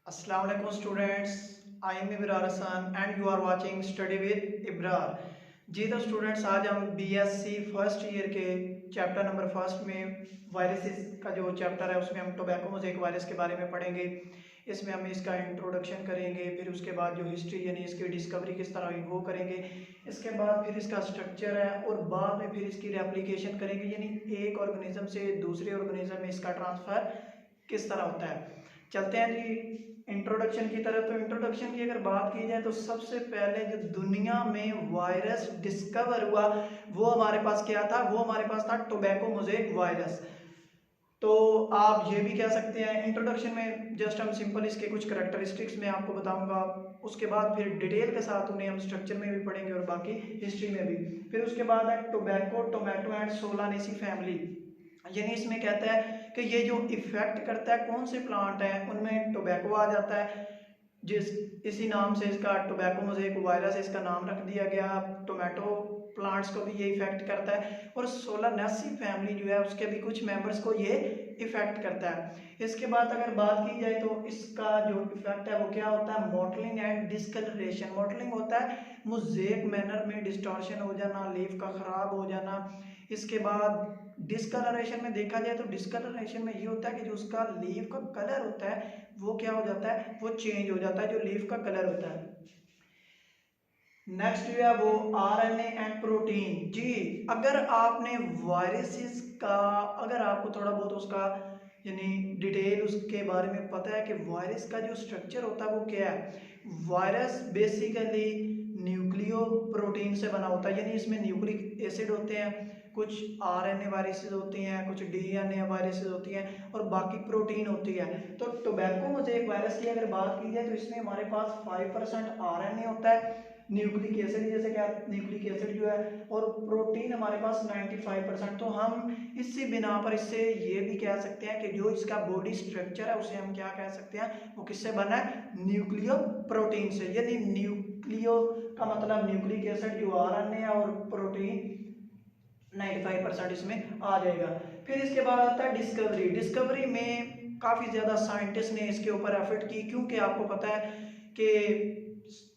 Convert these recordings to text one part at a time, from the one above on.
Assalamu alaikum students. I am Ibrar Hassan and you are watching Study with Ibrar. जी तो students आज हम BSc first year के chapter number first में viruses का जो chapter है उसमें हम टोबैको मोज़ेक वायरस के बारे में पढ़ेंगे। इसमें हम इसका इंट्रोडक्शन करेंगे, फिर उसके बाद जो हिस्ट्री यानी इसकी डिस्कवरी किस तरह हुई वो करेंगे। इसके बाद फिर इसका स्ट्रक्चर है और बाद में फिर इसकी रेप्लिकेशन करेंगे, यानी एक ऑर्गेनिज्म से दूसरे ऑर्गेनिज्म में इसका ट्रांसफ़र किस तरह होता है। चलते हैं जी इंट्रोडक्शन की तरफ। तो इंट्रोडक्शन की अगर बात की जाए तो सबसे पहले जो दुनिया में वायरस डिस्कवर हुआ वो हमारे पास क्या था, वो हमारे पास था टोबैको मोज़ेक वायरस। तो आप ये भी कह सकते हैं इंट्रोडक्शन में जस्ट हम सिंपल इसके कुछ करैक्टरिस्टिक्स में आपको बताऊंगा, उसके बाद फिर डिटेल के साथ उन्हें हम स्ट्रक्चर में भी पढ़ेंगे और बाकी हिस्ट्री में भी। फिर उसके बाद है tobacco, tomato and Solanaceae family, यानी इसमें कहता है कि ये जो इफेक्ट करता है कौन से प्लांट हैं उनमें टोबैको आ जाता है, जिस इसी नाम से इसका टोबैको मोज़ेक वायरस इसका नाम रख दिया गया। टोमेटो प्लांट्स को भी ये इफेक्ट करता है और सोलानेसी फैमिली जो है उसके भी कुछ मेंबर्स को ये इफेक्ट करता है। इसके बाद अगर बात की जाए तो इसका जो इफेक्ट है वो क्या होता है, मॉटलिंग एंड डिस्कलरेशन। मॉटलिंग होता है मोज़ेक मैनर में डिस्टॉर्शन हो जाना, लीफ का खराब हो जाना। इसके बाद डिस्कलरेशन में देखा जाए तो डिस्कलरेशन में ये होता है कि जो उसका लीफ का कलर होता है वो क्या हो जाता है, वो चेंज हो जाता है, जो लीफ का कलर होता है। नेक्स्ट जो है वो आरएनए एंड प्रोटीन। जी अगर आपने वायरसेस का, अगर आपको थोड़ा बहुत उसका यानी डिटेल उसके बारे में पता है कि वायरस का जो स्ट्रक्चर होता है वो क्या है। वायरस बेसिकली न्यूक्लियो प्रोटीन से बना होता है, यानी इसमें न्यूक्लिक एसिड होते हैं, कुछ आरएनए वायरसेस होती हैं, कुछ डीएनए वायरसेस होती हैं और बाकी प्रोटीन होती है। तो टोबैको मोज़ेक वायरस की अगर बात की जाए तो इसमें हमारे पास 5% आरएनए होता है, न्यूक्लिक एसिड जैसे क्या न्यूक्लिक एसिड जो है, और प्रोटीन हमारे पास 95%। तो हम इसी बिना पर इससे ये भी कह सकते हैं कि जो इसका बॉडी स्ट्रक्चर है उसे हम क्या कह सकते हैं, वो किससे बना है, न्यूक्लियो प्रोटीन से। यानी न्यूक्लियो का मतलब न्यूक्लिक एसिड जो आरएनए है और प्रोटीन 95% इसमें आ जाएगा। फिर इसके बाद आता है डिस्कवरी। डिस्कवरी में काफ़ी ज़्यादा साइंटिस्ट ने इसके ऊपर एफर्ट की, क्योंकि आपको पता है कि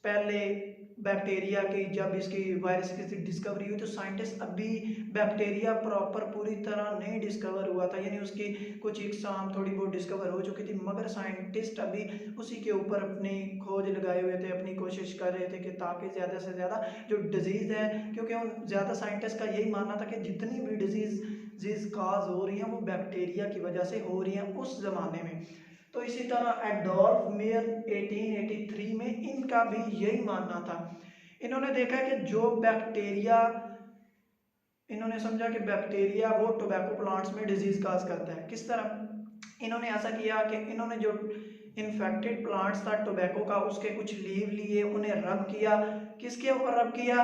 पहले बैक्टीरिया की जब इसकी वायरस की डिस्कवरी हुई तो साइंटिस्ट अभी बैक्टीरिया प्रॉपर पूरी तरह नहीं डिस्कवर हुआ था, यानी उसकी कुछ इकसाम थोड़ी बहुत डिस्कवर हो चुकी थी, मगर साइंटिस्ट अभी उसी के ऊपर अपनी खोज लगाए हुए थे, अपनी कोशिश कर रहे थे कि ताकि ज़्यादा से ज़्यादा जो डिजीज़ है, क्योंकि उन ज़्यादा साइंटिस्ट का यही मानना था कि जितनी भी डिजीज़ काज हो रही हैं वो बैक्टीरिया की वजह से हो रही हैं उस ज़माने में। तो इसी तरह एडोल्फ मेयर 1883 में इनका भी यही मानना था। इन्होंने देखा कि जो बैक्टीरिया, इन्होंने समझा कि बैक्टीरिया वो टोबैको प्लांट्स में डिजीज काज करता है। किस तरह इन्होंने ऐसा किया कि इन्होंने जो इन्फेक्टेड प्लांट्स था टोबैको का उसके कुछ लीव लिए, उन्हें रब किया। किसके ऊपर रब किया,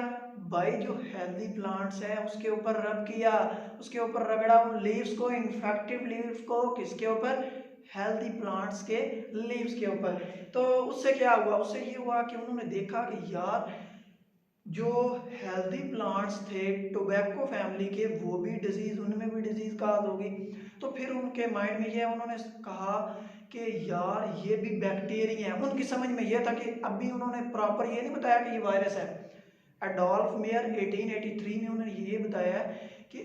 भाई जो हेल्दी प्लांट्स है उसके ऊपर रब किया, उसके ऊपर रगड़ा उन लीव्स को, इन्फेक्टिव लीव्स को, किसके ऊपर, हेल्दी प्लांट्स के लीव्स के ऊपर। तो उससे क्या हुआ, उससे ये हुआ कि उन्होंने देखा कि यार जो हेल्दी प्लांट्स थे टोबैको फैमिली के वो भी डिजीज, उनमें भी डिजीज काज होगी। तो फिर उनके माइंड में ये उन्होंने कहा कि यार ये भी बैक्टीरिया है। उनकी समझ में ये था कि अभी उन्होंने प्रॉपर ये नहीं बताया कि ये वायरस है। एडोल्फ मेयर 1883 में उन्होंने ये बताया कि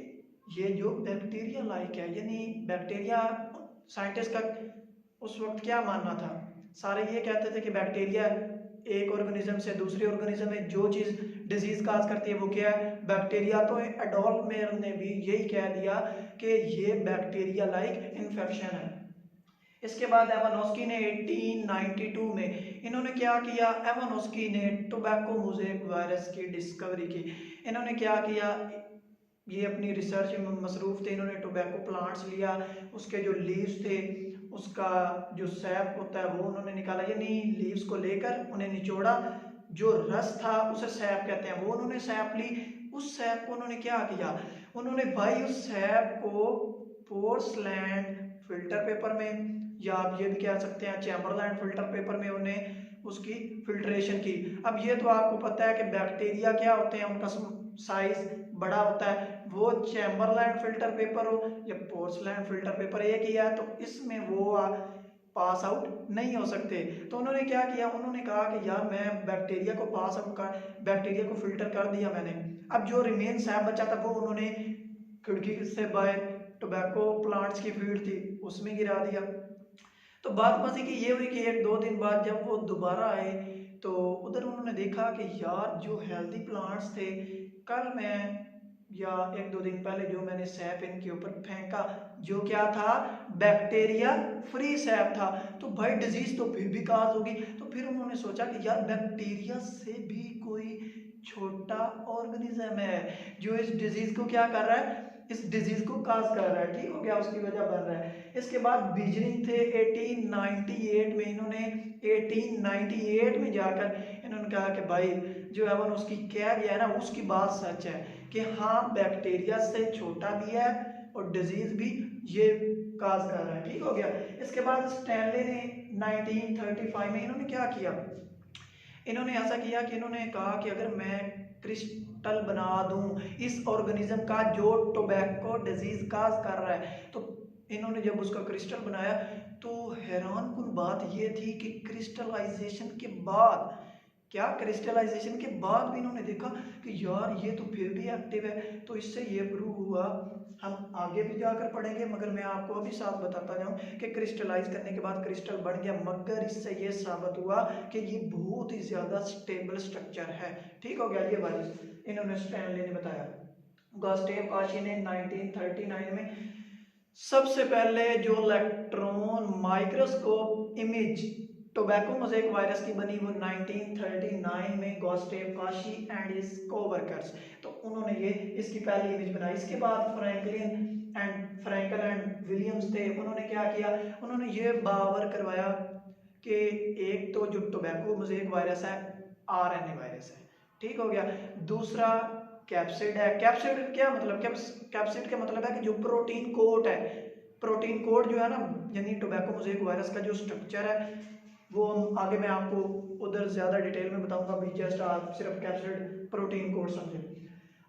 ये जो बैक्टीरिया लाइक है, यानी बैक्टीरिया, साइंटिस्ट का उस वक्त क्या मानना था, सारे ये कहते थे कि बैक्टीरिया एक ऑर्गेनिज्म से दूसरे ऑर्गेनिज्म में जो चीज़ डिजीज काज करती है वो क्या है, बैक्टीरिया। तो एडोल्फ मेयर ने भी यही कह दिया कि ये बैक्टीरिया लाइक इन्फेक्शन है। इसके बाद एवानोस्की ने 1892 में इन्होंने क्या किया, एवानोस्की ने टोबैको मोज़ेक वायरस की डिस्कवरी की। इन्होंने क्या किया, ये अपनी रिसर्च में मसरूफ़ थे, इन्होंने टोबैको प्लांट्स लिया, उसके जो लीव्स थे उसका जो सैप होता है वो उन्होंने निकाला, यानी लीव्स को लेकर उन्हें निचोड़ा, जो रस था उसे सैप कहते हैं, वो उन्होंने सैप ली। उस सैप को उन्होंने क्या किया, उन्होंने भाई उस सैप को पोर्सलैंड फिल्टर पेपर में, या आप ये भी कह सकते हैं चैम्बरलैंड फिल्टर पेपर में, उन्हें उसकी फिल्ट्रेशन की। अब ये तो आपको पता है कि बैक्टीरिया क्या होते हैं, उनका साइज बड़ा होता है, वो चैम्बरलैंड फिल्टर पेपर हो या पोर्सलैंड फिल्टर पेपर एक ही है, तो इसमें वो पास आउट नहीं हो सकते। तो उन्होंने क्या किया, उन्होंने कहा कि यार मैं बैक्टीरिया को पास आउट कर, बैक्टीरिया को फिल्टर कर दिया मैंने, अब जो रिमेन सैप बचा था वो उन्होंने खिड़की से बाहर टोबैको प्लांट्स की फील्ड थी उसमें गिरा दिया। तो बात मजे की ये हुई कि एक दो दिन बाद जब वो दोबारा आए तो उधर उन्होंने देखा कि यार जो हेल्दी प्लांट्स थे, कल मैं या एक दो दिन पहले जो मैंने सैप इनके ऊपर फेंका जो क्या था, बैक्टीरिया फ्री सैप था, तो भाई डिजीज तो फिर भी काज होगी। तो फिर उन्होंने सोचा कि यार बैक्टीरिया से भी कोई छोटा ऑर्गेनिज्म है जो इस डिजीज को क्या कर रहा है, इस डिजीज को काज कर रहा है, ठीक हो गया, उसकी वजह बन रहा है। इसके बाद बीजनिंग थे 1898 में, इन्होंने 1898 में जाकर इन्होंने कहा कि भाई जो एवन उसकी कह गया है ना उसकी बात सच है कि हाँ बैक्टीरिया से छोटा भी है और डिजीज भी ये काज कर रहा है, ठीक हो गया। इसके बाद स्टैनले ने 1935 में इन्होंने क्या किया, इन्होंने ऐसा किया कि इन्होंने कहा कि अगर मैं क्रिस्टल बना दूं इस ऑर्गेनिज्म का जो टोबैको डिजीज काज कर रहा है, तो इन्होंने जब उसका क्रिस्टल बनाया तो हैरान कुन बात यह थी कि क्रिस्टलाइजेशन के बाद, क्या क्रिस्टलाइजेशन के बाद भी इन्होंने देखा कि यार ये तो फिर भी एक्टिव है। तो इससे ये प्रूव हुआ, हम आगे भी जाकर पढ़ेंगे मगर मैं आपको अभी साफ बताता जाऊं कि क्रिस्टलाइज करने के बाद क्रिस्टल बन गया, मगर इससे ये साबित हुआ कि ये बहुत ही ज्यादा स्टेबल स्ट्रक्चर है, ठीक हो गया। ये वाइज इन्होंने स्टैनले ने बताया। गुस्टेव काशी ने 1939 में सबसे पहले जो electron microscope image tobacco mosaic virus की बनी वो 1939 में गुस्टेव काशी एंड हिज कोवर्कर्स, तो उन्होंने ये इसकी पहली इमेज बनाई। इसके बाद फ्रैंकल एंड विलियम्स थे, उन्होंने क्या किया, उन्होंने ये बावर करवाया कि एक तो जो टोबैको मोज़ेक वायरस है आरएनए वायरस है, ठीक हो गया। दूसरा कैप्सिड है, कैप्सिड क्या मतलब, कैप्सिड का मतलब है कि जो प्रोटीन कोट है, प्रोटीन कोड जो है ना, यानी टोबैको मोज़ेक वायरस का जो स्ट्रक्चर है वो आगे मैं आपको उधर ज़्यादा डिटेल में बताऊंगा, अभी जस्ट आप सिर्फ कैप्सिड प्रोटीन कोड समझे।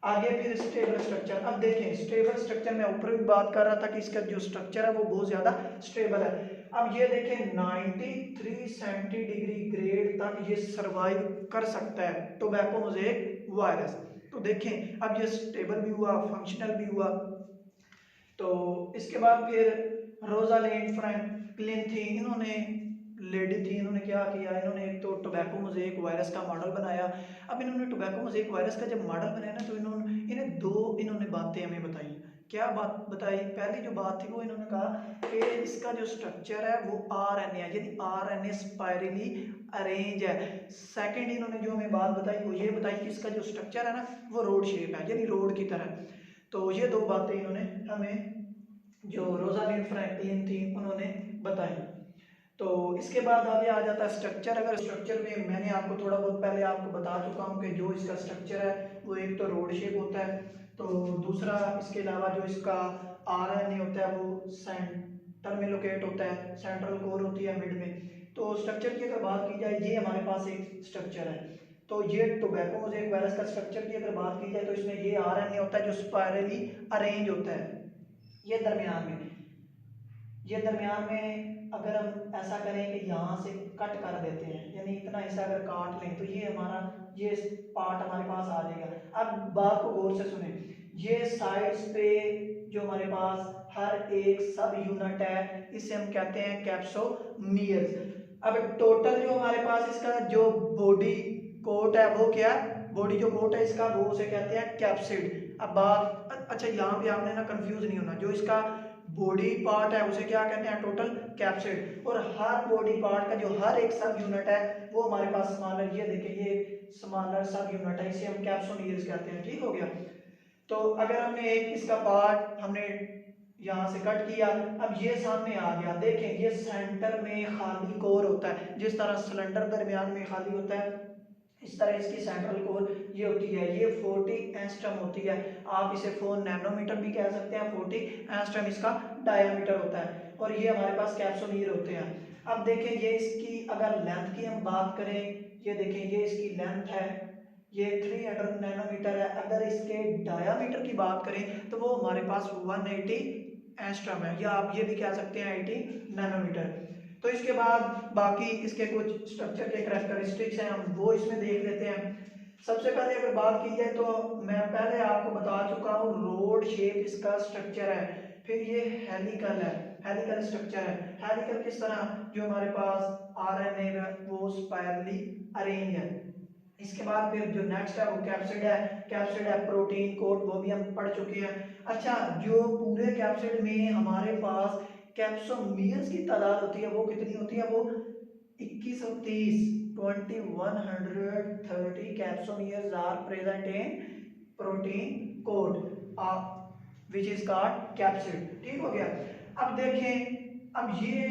आगे फिर स्टेबल स्ट्रक्चर, अब देखें स्टेबल स्ट्रक्चर में ऊपर भी बात कर रहा था कि इसका जो स्ट्रक्चर है वो बहुत ज़्यादा स्टेबल है। अब ये देखें 93 सेंटीडिग्री ग्रेड तक ये सर्वाइव कर सकता है टोबैको मोज़ेक वायरस। तो देखें अब ये स्टेबल भी हुआ, फंक्शनल भी हुआ। तो इसके बाद फिर रोजालिंड फ्रैंकलिन थी, इन्होंने लेडी थी, इन्होंने क्या किया, इन्होंने एक तो टोबैको मोज़ेक वायरस का मॉडल बनाया। अब इन्होंने टोबैको मोज़ेक वायरस का जब मॉडल बनाया ना तो इन्होंने बातें हमें बताई। क्या बात बताई, पहली जो बात थी वो इन्होंने कहा कि इसका जो स्ट्रक्चर है वो आरएनए है, यानी आरएनए स्पाइरली अरेंज है। सेकंड इन्होंने जो हमें बात बताई वो ये बताई कि इसका जो स्ट्रक्चर है ना वो रोड शेप है, यानी रोड की तरह। तो ये दो बातें इन्होंने हमें, जो रोजालिंड फ्रैंकलिन थी, उन्होंने बताई। तो इसके बाद आगे आ जाता है स्ट्रक्चर। अगर स्ट्रक्चर में मैंने आपको थोड़ा बहुत पहले आपको बता चुका हूँ कि जो इसका स्ट्रक्चर है वो एक तो रोड शेप होता है, तो दूसरा इसके अलावा जो इसका आरएनए होता है वो सेंटर में लोकेट होता है, सेंट्रल कोर होती है मिड में। तो स्ट्रक्चर की अगर बात की जाए ये हमारे पास एक स्ट्रक्चर है। तो ये टोबैको मोज़ेक वायरस का स्ट्रक्चर की अगर बात की जाए तो इसमें ये आरएनए होता है जो स्पाइरली अरेंज होता है। ये दरमियान में, ये दरमियान में अगर हम ऐसा करें कि यहाँ से कट कर देते हैं, यानी इतना हिस्सा अगर काट लें तो ये हमारा ये पार्ट हमारे पास आ जाएगा। अब बात को गौर से सुने, ये साइड्स पे जो हमारे पास हर एक सब यूनिट है इसे हम कहते हैं कैप्सोमियर्स। अब टोटल जो हमारे पास इसका जो बॉडी कोट है वो क्या है, बॉडी जो कोट है इसका वो उसे कहते हैं कैप्सिड। अब बात अच्छा यहाँ पे आपने ना कंफ्यूज नहीं होना, जो इसका बॉडी पार्ट है उसे क्या कहते हैं टोटल कैप्सिड, और हर बॉडी पार्ट का जो हर एक सब यूनिट है वो हमारे पास स्मॉलर, ये देखिए ये स्मॉलर सब यूनिट है, इसे हम कैप्सोनियर्स कहते हैं, ठीक हो गया। तो अगर हमने एक इसका पार्ट हमने यहाँ से कट किया, अब ये सामने आ गया, देखें ये सेंटर में खाली कोर होता है, जिस तरह सिलेंडर दरमियान में खाली होता है इस तरह इसकी सेंट्रल कोर ये होती है, ये 40 एंगस्ट्रम होती है। आप इसे 4 नैनोमीटर भी कह सकते हैं, 40 एंगस्ट्रम इसका डायमीटर होता है, और ये हमारे पास कैप्सूल होते हैं। अब देखें ये इसकी अगर लेंथ की हम बात करें, ये देखें ये इसकी लेंथ है, ये 300 नैनोमीटर है। अगर इसके डायामीटर की बात करें तो वो हमारे पास 180 एंगस्ट्रम है, या आप ये भी कह सकते हैं 80 नैनोमीटर। तो इसके बाद बाकी इसके कुछ स्ट्रक्चर के कैरेक्टरिस्टिक्स हैं, हम वो इसमें देख लेते हैं। सबसे पहले अगर बात की जाए तो मैं पहले आपको बता चुका हूँ रोड शेप इसका स्ट्रक्चर है। फिर ये हेलिकल है, हेलिकल स्ट्रक्चर है। हेलिकल किस तरह, जो हमारे पास आरएनए है वो स्पाइरली अरेंज है। इसके बाद फिर जो नेक्स्ट है वो कैप्सिड है, कैप्सिड है प्रोटीन कोट, वो भी हम पढ़ चुके हैं। अच्छा, जो पूरे कैप्सिड में हमारे पास कैप्सोमियर्स की तादाद होती है वो कितनी होती है, वो 2130, 2130 capsomeres are present in protein coat which is called capsid. ठीक हो गया। अब देखें, अब ये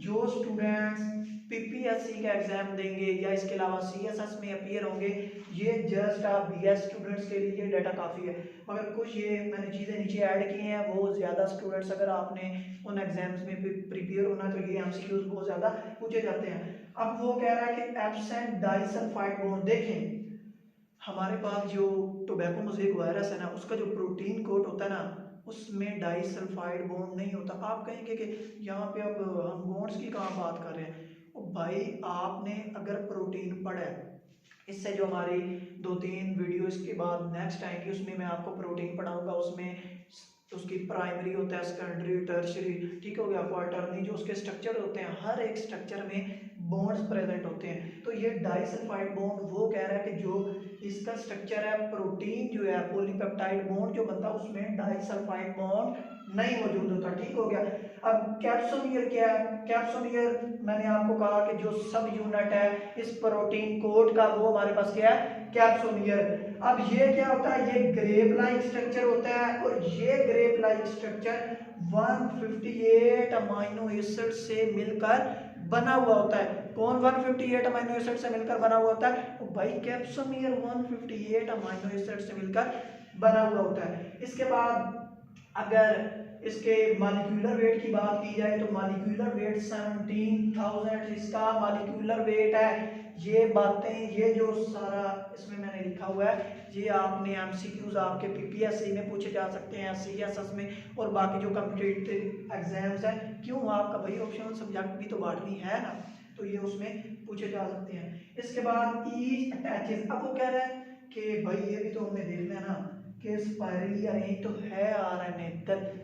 जो स्टूडेंट्स पीपीएससी का एग्जाम देंगे या इसके अलावा सीएसएस में अपीयर होंगे, ये जस्ट आप बीएस स्टूडेंट्स के लिए डाटा काफ़ी है। मगर कुछ ये मैंने चीज़ें नीचे ऐड की हैं, वो ज़्यादा स्टूडेंट्स अगर आपने उन एग्जाम्स में प्रिपेयर होना तो ये एमसीक्यूज बहुत ज़्यादा पूछे जाते हैं। अब वो कह रहा है कि एब्सेंट डाइसल्फाइड बॉन्ड। देखें, हमारे पास जो टोबैको मोज़ेक वायरस है ना, उसका जो प्रोटीन कोड होता है ना, उसमें डाइसल्फाइड बॉन्ड नहीं होता। आप कहेंगे कि यहाँ पे अब हम बॉन्ड्स की कहाँ बात कर रहे हैं। ओ भाई, आपने अगर प्रोटीन पढ़ा है, इससे जो हमारी 2-3 वीडियो इसके बाद नेक्स्ट आएंगी उसमें मैं आपको प्रोटीन पढ़ाऊंगा। उसमें उसकी प्राइमरी होता है, सेकेंडरी, टर्शियरी, ठीक हो गया, क्वार्टरनी, जो उसके स्ट्रक्चर होते हैं, हर एक स्ट्रक्चर में बॉन्ड्स प्रेजेंट होते हैं। तो ये डाइसल्फाइड बॉन्ड वो कह रहा है कि जो इसका स्ट्रक्चर है, प्रोटीन जो है पॉलीपेप्टाइड बॉन्ड जो बनता है उसमें डाइसल्फाइड बॉन्ड नहीं मौजूद होता। ठीक हो गया। अब कैप्सोमियर क्या है, कैप्सोमियर मैंने आपको कहा कि जो सब यूनिट है इस प्रोटीन कोड का, वो हमारे पास क्या है, कैप्सोमियर। अब ये क्या होता है, ये ग्रेप लाइक स्ट्रक्चर होता है, और ये grape like structure 158 amino acid से मिलकर बना हुआ होता है। कौन 158 अमीनो एसिड से मिलकर बना हुआ होता है, तो भाई कैप्सोमियर 158 अमीनो एसिड से मिलकर बना हुआ होता है। इसके बाद अगर इसके मॉलिक्यूलर वेट की बात की जाए तो मॉलिक्यूलर वेट 17,000 इसका मॉलिक्यूलर वेट है। ये बातें, ये जो सारा इसमें मैंने लिखा हुआ है, ये आपने एमसीक्यूज आपके पीपीएससी में पूछे जा सकते हैं, सीएसएस में, और बाकी जो कॉम्पिटिटिव एग्जाम्स हैं। क्यों, आपका भाई ऑप्शनल सब्जेक्ट भी तो बॉटनी है ना, तो ये उसमें पूछे जा सकते हैं। इसके बाद ईच अटैचेस। अब वो कह रहा है कि भाई ये भी तो हमें देखना है ना कि स्पाइरली अरेंज तो है आरएनए,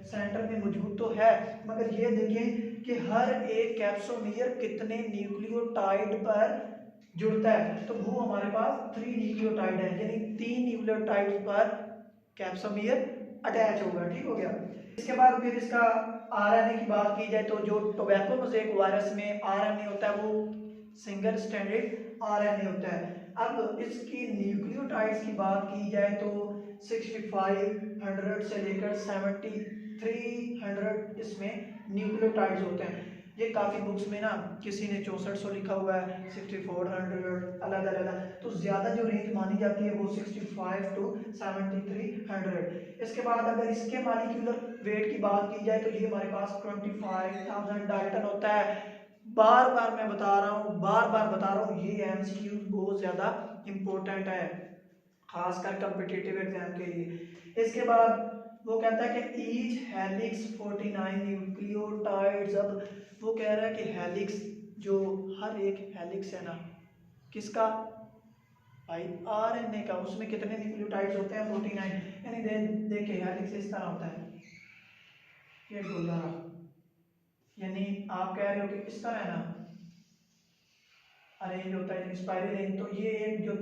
सेंटर में मौजूद तो है, मगर ये देखें कि हर एक कैप्सोमियर कितने न्यूक्लियोटाइड पर जुड़ता है, तो वो हमारे पास 3 न्यूक्लियोटाइड है, यानी 3 न्यूक्लियोटाइड पर कैप्सोमियर अटैच होगा। ठीक हो गया। इसके बाद फिर इसका आरएनए की बात की जाए तो जो टोबैको मोज़ेक वायरस में आरएनए होता है वो सिंगल स्ट्रैंडेड आरएनए होता है। अब इसकी न्यूक्लियोटाइड्स की बात की जाए तो 6500 से लेकर 7300 इसमें न्यूक्लियोटाइड्स होते हैं। ये काफ़ी बुक्स में ना किसी ने 6400 लिखा हुआ है, 6400, अलग अलग, तो ज़्यादा जो रेंज मानी जाती है वो 65 to 7300। इसके बाद अगर इसके मॉलिक्यूलर वेट की बात की जाए तो ये हमारे पास 25,000 डाल्टन होता है। बार बार मैं बता रहा हूँ, बार बार बता रहा हूँ, ये एमसीक्यू बहुत ज़्यादा इंपॉर्टेंट है, खासकर कॉम्पिटिटिव एग्जाम के लिए। इसके बाद वो कहता है कि ईच हेलिक्स 49 न्यूक्लियोटाइड्स। अब वो कह रहा है कि हेलिक्स, जो हर एक हेलिक्स है ना, किसका भाई, आरएनए का, उसमें कितने न्यूक्लियोटाइड्स होते हैं, 49। यानी देखिए हेलिक्स इस तरह होता है, ये गोलारा, यानी आप कह रहे हो कि इस तरह है ना अरेंज होता है, स्पाइरल रेंज। तो ये एक जो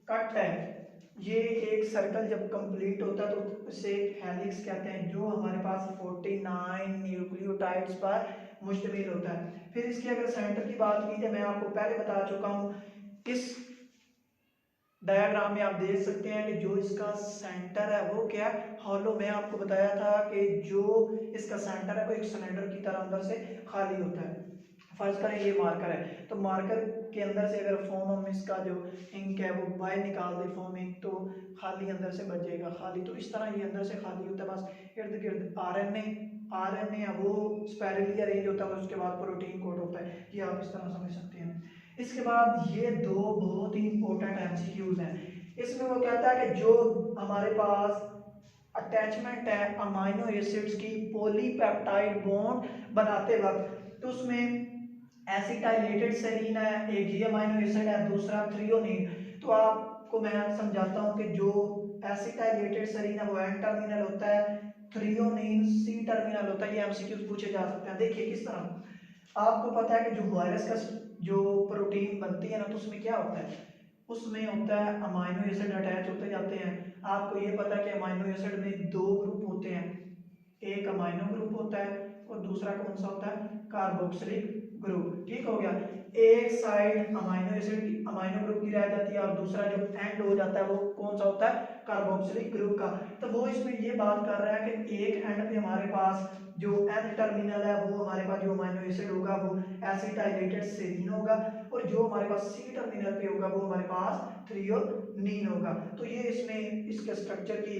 कट है, ये एक सर्कल जब कंप्लीट होता है तो इसे हेलिक्स कहते हैं, जो हमारे पास 49 न्यूक्लियोटाइड्स पर मुश्तमिल होता है। फिर इसकी अगर सेंटर की बात की जाए, मैं आपको पहले बता चुका हूँ, इस डायग्राम में आप देख सकते हैं कि जो इसका सेंटर है वो क्या है, हॉलो। मैं आपको बताया था कि जो इसका सेंटर है वो एक सिलेंडर की तरह अंदर से खाली होता है। फर्ज करें ये मार्कर है, तो मार्कर के अंदर से अगर फोम हम इसका जो इंक है वो बाहर निकाल दे, फोम इंक, तो खाली अंदर से बच जाएगा, खाली। तो इस तरह ये अंदर से खाली होता है, बस इर्द गिर्द आरएनए वो स्पाइरली अरेंज होता है, उसके बाद प्रोटीन कोड होता है। ये आप इस तरह समझ सकते हैं। इसके बाद ये दो बहुत ही इंपॉर्टेंट एमसीक्यूज हैं। इसमें वो कहता है कि जो हमारे पास अटैचमेंट है अमीनो एसिड्स की पॉलीपेप्टाइड बॉन्ड बनाते वक्त, तो उसमें एसिटाइलेटेड सेरीन है, एक जी अमाइनो एसिड है, दूसरा थ्रियोनीन। तो आपको मैं समझाता हूँ कि जो एसिटाइलेटेड सेरीन है वो एन टर्मिनल होता है, थ्रियोनीन सी टर्मिनल होता है। ये एमसीक्यूज पूछे जा सकते हैं। देखिए किस तरह, आपको पता है कि जो वायरस का जो प्रोटीन बनती है ना, तो उसमें क्या होता है, उसमें होता है अमाइनो एसिड अटैच होते जाते हैं। आपको ये पता है कि अमाइनो एसिड में दो ग्रुप होते हैं, एक अमाइनो ग्रुप होता है और दूसरा कौन सा होता है, कार्बोक्सिलिक ग्रुप। ठीक हो गया, एक side amino acid amino group की रह जाती है और दूसरा जो एंड हो जाता है वो कौन सा होता है, कार्बोक्सिलिक ग्रुप का। तो वो इसमें ये बात कर रहा है कि एक एंड पे हमारे पास जो एन टर्मिनल है वो हमारे पास जो अमाइनो एसिड होगा वो एसिटाइलेटेड सेरीन होगा, और जो हमारे पास सी टर्मिनल पे होगा वो हमारे पास थ्रियोनीन होगा। तो ये इसमें इसके स्ट्रक्चर की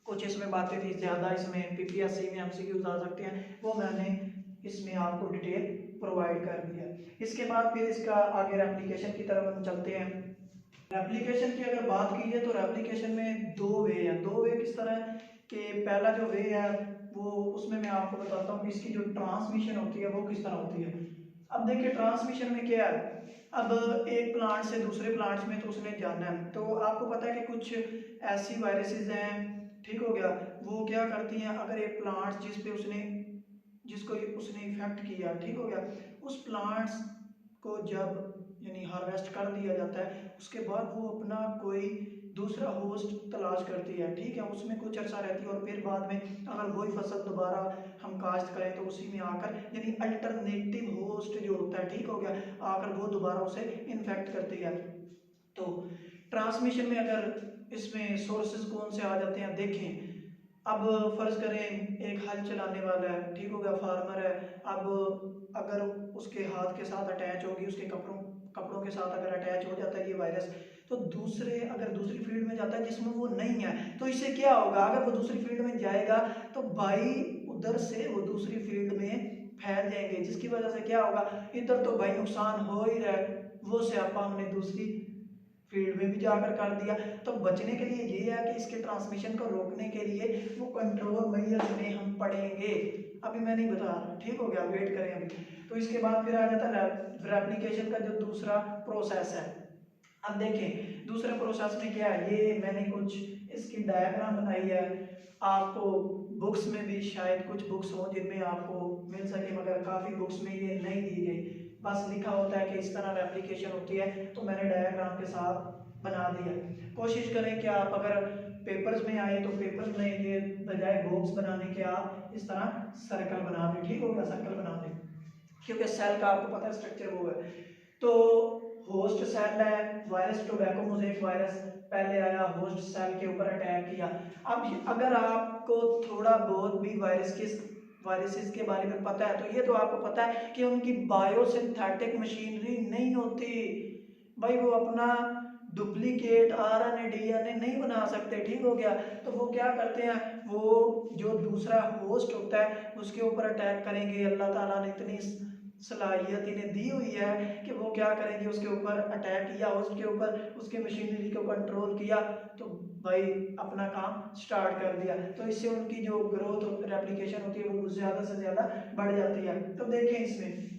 कुछ इसमें बातें थी, ज़्यादा इसमें पीपीएससी में एमसीक्यूज आ सकते हैं, वो मैंने इसमें आपको डिटेल प्रोवाइड कर दिया। इसके बाद फिर इसका आगे रेप्लिकेशन की तरफ हम चलते हैं। रेप्लिकेशन की अगर बात कीजिए तो रेप्लिकेशन में दो वे है। दो वे किस तरह है कि पहला जो वे है वो, उसमें मैं आपको बताता हूँ कि इसकी जो ट्रांसमिशन होती है वो किस तरह होती है। अब देखिए ट्रांसमिशन में क्या है, अब एक प्लांट से दूसरे प्लांट्स में तो उसने जाना है, तो आपको पता है कि कुछ ऐसी वायरसेस हैं, ठीक हो गया, वो क्या करती हैं, अगर एक प्लांट जिसको उसने इफेक्ट किया, ठीक हो गया, उस प्लांट्स को जब यानी हार्वेस्ट कर दिया जाता है, उसके बाद वो अपना कोई दूसरा होस्ट तलाश करती है, ठीक है, उसमें कुछ अर्सा रहती है, और फिर बाद में अगर वही फसल दोबारा हम काश्त करें तो उसी में आकर यानी अल्टरनेटिव होस्ट जो होता है, ठीक हो गया, आकर वो दोबारा उसे इन्फेक्ट करती है। तो ट्रांसमिशन में अगर इसमें सोर्सेज कौन से आ जाते हैं, देखें, अब फर्ज करें एक हल चलाने वाला है, ठीक हो गया, फार्मर है, अब अगर उसके हाथ के साथ अटैच होगी, उसके कपड़ों कपड़ों के साथ अगर अटैच हो जाता है ये वायरस, तो अगर दूसरी फील्ड में जाता है जिसमें वो नहीं है, तो इससे क्या होगा, अगर वो दूसरी फील्ड में जाएगा तो भाई उधर से वो दूसरी फील्ड में फैल जाएंगे, जिसकी वजह से क्या होगा, इधर तो भाई नुकसान हो ही रहा है, वो स्यापा हमने दूसरी फील्ड में भी जाकर कर दिया। तो बचने के लिए ये है कि इसके ट्रांसमिशन को रोकने के लिए वो कंट्रोल मेजर्स में हम पढ़ेंगे, अभी मैं नहीं बता रहा, ठीक हो गया, वेट करें अभी। तो इसके बाद फिर आ जाता है रेप्लिकेशन का जो दूसरा प्रोसेस है। अब देखें दूसरे प्रोसेस में क्या है, ये मैंने कुछ इसकी डायग्राम बनाई है, आपको बुक्स में भी शायद कुछ बुक्स हो जिनमें आपको मिल सके, मगर काफ़ी बुक्स में ये नहीं दी गई, बस लिखा होता है कि इस तरह रेप्लिकेशन होती है, तो मैंने डायग्राम के साथ बना दिया। कोशिश करें कि आप अगर पेपर्स में आए तो पेपर्स में ये बजाय बॉक्स बनाने के आप इस तरह सर्कल बना दें, ठीक हो गया, सर्कल बना दें, क्योंकि सेल का आपको पता है स्ट्रक्चर वो है। तो होस्ट सेल है, वायरस टोबैको मोज़ेक वायरस पहले आया, होस्ट सेल के ऊपर अटैक किया। अब अगर आपको थोड़ा बहुत भी वायरसेस के बारे में पता है, तो ये तो आपको पता है कि उनकी बायोसिंथेटिक मशीनरी नहीं होती भाई, वो अपना डुप्लीकेट आरएनए डीएनए नहीं बना सकते, ठीक हो गया, तो वो क्या करते हैं, वो जो दूसरा होस्ट होता है उसके ऊपर अटैक करेंगे। अल्लाह ताला ने इतनी सलाहियत इन्हें दी हुई है कि वो क्या करेंगे, उसके ऊपर अटैक किया, उसके ऊपर उसके मशीनरी को कंट्रोल किया, तो भाई अपना काम स्टार्ट कर दिया, तो इससे उनकी जो ग्रोथ रेप्लिकेशन होती है वो ज़्यादा से ज़्यादा बढ़ जाती है। तो देखें इसमें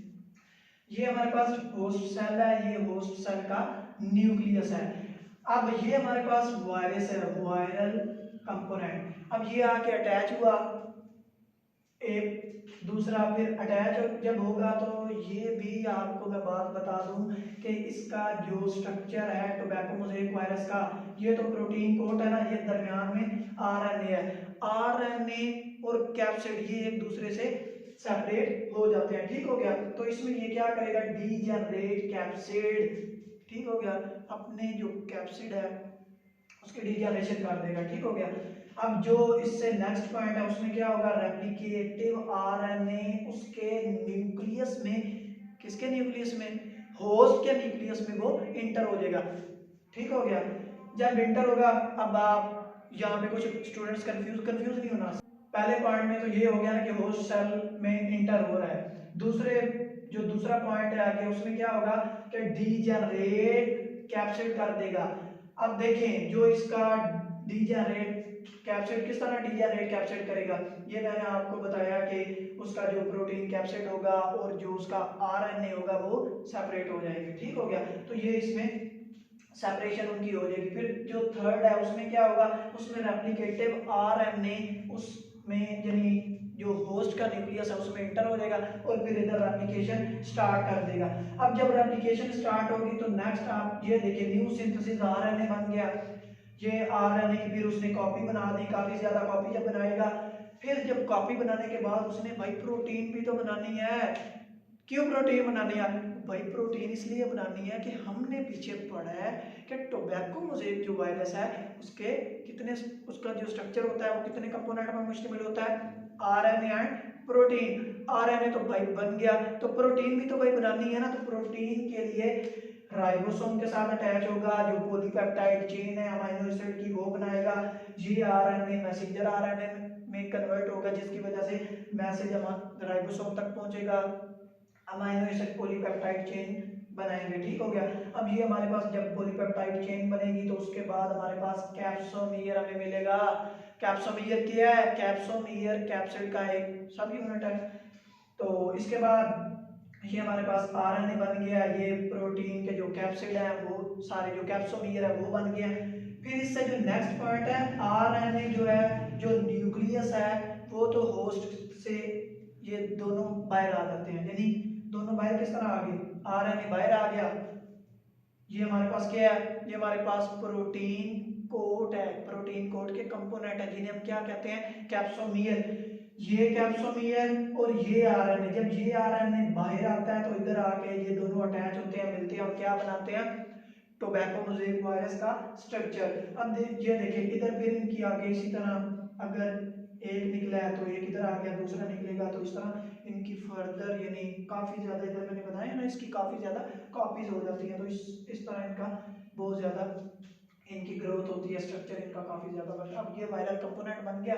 ये हमारे पास होस्ट सेल है, ये होस्ट सेल का न्यूक्लियस है। अब ये हमारे पास वायरस है, वायरल कंपोनेंट, अब ये आके अटैच हुआ, एक दूसरा फिर अटैच जब होगा, तो ये भी आपको मैं बात बता दूं कि इसका जो स्ट्रक्चर है टोबैको मोज़ेक वायरस का, ये तो प्रोटीन कोट है ना, ये दरमियान में आरएनए है, आरएनए और कैप्सिड ये एक दूसरे से सेपरेट हो जाते हैं, ठीक हो गया, तो इसमें ये क्या करेगा, डीजेनरेट कैप्सिड, ठीक हो गया, अपने जो कैप्सिड है उसके डीजेनरेशन कर देगा, ठीक हो गया। अब जो इससे नेक्स्ट पॉइंट है उसमें क्या होगा, रेप्लिकेटिव आरएनए उसके न्यूक्लियस में, किसके न्यूक्लियस में, होस्ट के न्यूक्लियस में वो इंटर हो जाएगा, ठीक हो गया। जब इंटर होगा, अब आप यहाँ पे कुछ स्टूडेंट्स कंफ्यूज नहीं होना, पहले पॉइंट में तो ये हो गया ना कि होस्ट सेल में इंटर हो रहा है, दूसरा पॉइंट है आगे उसमें क्या होगा कि डीजेनरेट कैप्सिड कर देगा। अब देखें जो इसका डीजेनरेट कैप्सिड किस तरह डीजेनरेट कैप्सिड करेगा, ये मैंने आपको बताया कि उसका जो प्रोटीन कैप्सिड होगा और जो उसका आरएनए होगा वो सेपरेट हो जाएगी। ठीक हो गया, तो ये इसमें सेपरेशन उनकी हो जाएगी। फिर जो थर्ड है उसमें क्या होगा, उसमें रेप्लिकेटिव आरएनए उसमें यानी जो होस्ट का न्यूक्लियस है उसमें इंटर हो जाएगा और फिर इधर रेप्लिकेशन स्टार्ट कर देगा। अब जब रेप्लिकेशन स्टार्ट होगी तो नेक्स्ट आप ये देखिए न्यू सिंथेसिस आरएनए बन गया। ये आरएनए की फिर उसने कॉपी बना दी, काफी ज्यादा कॉपी जब बनाएगा, फिर जब कॉपी बनाने के बाद उसने भाई प्रोटीन भी तो बनानी है। क्यों प्रोटीन बनानी है भाई, प्रोटीन इसलिए बनानी है कि हमने पीछे पढ़ा है कि टोबैको मोज़ेक जो वायरस है उसके कितने, उसका जो स्ट्रक्चर होता है वो कितने कंपोनेंट में मुश्तमिल होता है, आरएनए एंड प्रोटीन। आरएनए तो भाई बन गया, तो प्रोटीन भी तो भाई बनानी है ना, तो प्रोटीन के लिए राइबोसोम के साथ अटैच होगा, जो पॉलीपेप्टाइड चेन है अमीनो एसिड की वो बनाएगा। ये आरएनए मैसेंजर आरएनए में कन्वर्ट होगा जिसकी वजह से मैसेज राइबोसोम तक पहुंचेगा, अमीनो एसिड पॉलीपेप्टाइड चेन बनाएंगे। ठीक हो गया, अब ये हमारे पास जब पॉलीपेप्टाइड चेन बनेगी तो उसके बाद हमारे पास कैप्सोमीयर हमें मिलेगा। कैप्सोमीयर क्या है, कैप्सोमीयर कैप्सिड का एक सब यूनिट है। तो इसके बाद ये हमारे पास आरएनए बन गया, ये प्रोटीन के जो कैप्सिड है वो सारे जो कैप्सोमीयर है वो बन गया। फिर इससे जो नेक्स्ट पॉइंट है, आरएनए जो है जो न्यूक्लियस है वो तो होस्ट से ये दोनों बाहर आ जाते हैं, यानी दोनों बाहर किस तरह आ गए, आरएनए बाहर आ गया। ये हमारे पास क्या है, ये हमारे पास प्रोटीन कोट है, प्रोटीन कोट के कंपोनेंट है जिन्हें हम क्या कहते हैं, कैप्सोमियर। ये कैप्सोमियर और ये आरएनए, जब ये आरएनए बाहर आता है तो इधर आके ये दोनों अटैच होते हैं, मिलते हैं और क्या बनाते हैं, टोबैको मोज़ेक वायरस का स्ट्रक्चर। अब ये देखिए इधर फिर इनकी आगे इसी तरह अगर एक निकला है तो एक इधर आ गया, दूसरा निकलेगा तो इस तरह इनकी फर्दर यानी काफी ज्यादा, इधर मैंने बताया ना इसकी काफी ज्यादा कॉपीज हो जाती हैं, तो इस तरह इनका बहुत ज्यादा इनकी ग्रोथ होती है, स्ट्रक्चर इनका काफी ज्यादा बढ़ता है। अब ये वायरल कंपोनेंट बन गया,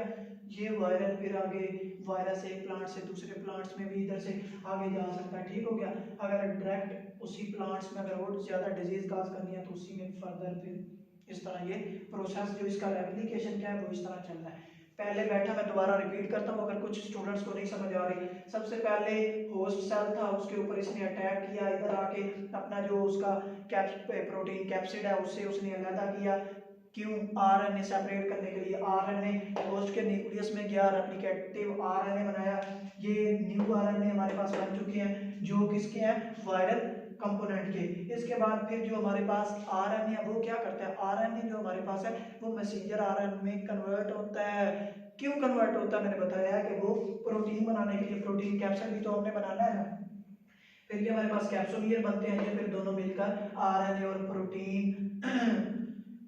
ये वायरल फिर आगे वायरस एक प्लांट से दूसरे प्लांट्स में भी इधर से आगे जा सकता है। ठीक हो गया, अगर डायरेक्ट उसी प्लांट्स में अगर और ज्यादा डिजीज काज करनी है तो उसी में फर्दर फिर इस तरह ये प्रोसेस जो इसका रेप्लिकेशन क्या है वो इस तरह चल रहा है। पहले बैठा, मैं दोबारा रिपीट करता हूँ अगर कुछ स्टूडेंट्स को नहीं समझ आ रही। सबसे पहले होस्ट सेल था, उसके ऊपर इसने अटैक किया, इधर आके अपना जो उसका प्रोटीन कैप्सिड है उससे उसने अलग किया। क्यों, आरएनए सेपरेट करने के लिए। आरएनए होस्ट के न्यूक्लियस में गया, रेप्लिकेटिव आरएनए बनाया, ये न्यू आरएनए हमारे पास बन चुके हैं जो किसके हैं, वायरल कंपोनेंट के। इसके बाद फिर जो हमारे पास आरएनए है वो क्या करता है, आरएनए जो हमारे पास है वो मैसेंजर आरएनए में कन्वर्ट होता है। क्यों कन्वर्ट होता है, मैंने बताया है कि वो प्रोटीन बनाने के लिए, प्रोटीन कैप्सिड भी तो हमने बनाना है ना। फिर ये हमारे पास कैप्सोमियर बनते हैं, ये फिर दोनों मिलकर आरएनए और प्रोटीन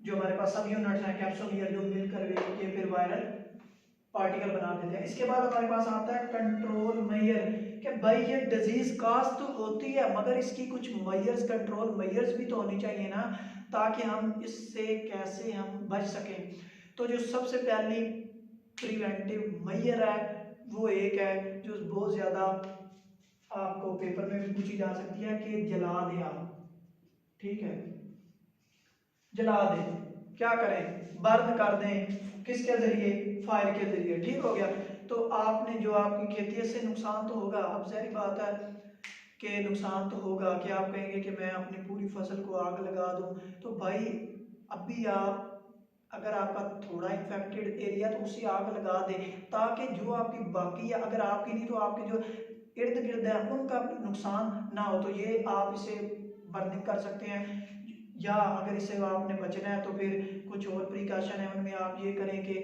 जो हमारे पास सब यूनिट्स हैं कैप्सोमियर जो मिलकर ये फिर वायरल पार्टिकल बना देते हैं। इसके बाद हमारे पास आता है कंट्रोल मेजर, कि भाई ये डिजीज काज तो होती है मगर इसकी कुछ मेजर्स, कंट्रोल मेजर्स भी तो होनी चाहिए ना, ताकि हम इससे कैसे हम बच सकें। तो जो सबसे पहली प्रिवेंटिव मेजर है वो एक है जो बहुत ज्यादा आपको पेपर में भी पूछी जा सकती है कि जला दे आप। ठीक है, जला दें, क्या करें, बर्न कर दें, किसके जरिए, फायर के जरिए। ठीक हो गया, तो आपने जो आपकी खेती है इससे नुकसान तो होगा, अब जहरी बात है कि नुकसान तो होगा कि आप कहेंगे कि मैं अपनी पूरी फसल को आग लगा दूं, तो भाई अभी आप अगर आपका थोड़ा इन्फेक्टेड एरिया तो उसी आग लगा दें, ताकि जो आपकी बाकी है, अगर आपकी नहीं तो आपके जो इर्द गिर्द है उनका नुकसान ना हो, तो ये आप इसे बर्निंग कर सकते हैं। या अगर इससे आपने बचना है तो फिर कुछ और प्रिकॉशन है, उनमें आप ये करें कि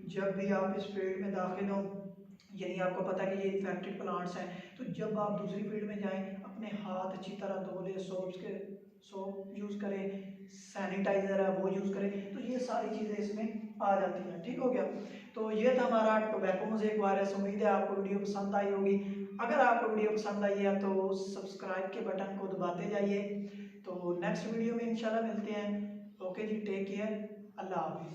जब भी आप इस फील्ड में दाखिल हों, यानी आपको पता है कि ये इन्फेक्टेड प्लांट्स हैं, तो जब आप दूसरी फील्ड में जाएं अपने हाथ अच्छी तरह धो लें, सोप यूज़ करें, सैनिटाइजर है वो यूज़ करें, तो ये सारी चीज़ें इसमें आ जाती हैं। ठीक हो गया, तो ये था हमारा टोबैको मोज़ेक वायरस। उम्मीद है आपको वीडियो पसंद आई होगी। अगर आपको वीडियो पसंद आई है तो सब्सक्राइब के बटन को दबाते जाइए। तो नेक्स्ट वीडियो में इंशाल्लाह मिलते हैं। ओके जी, टेक केयर, अल्लाह हाफिज़।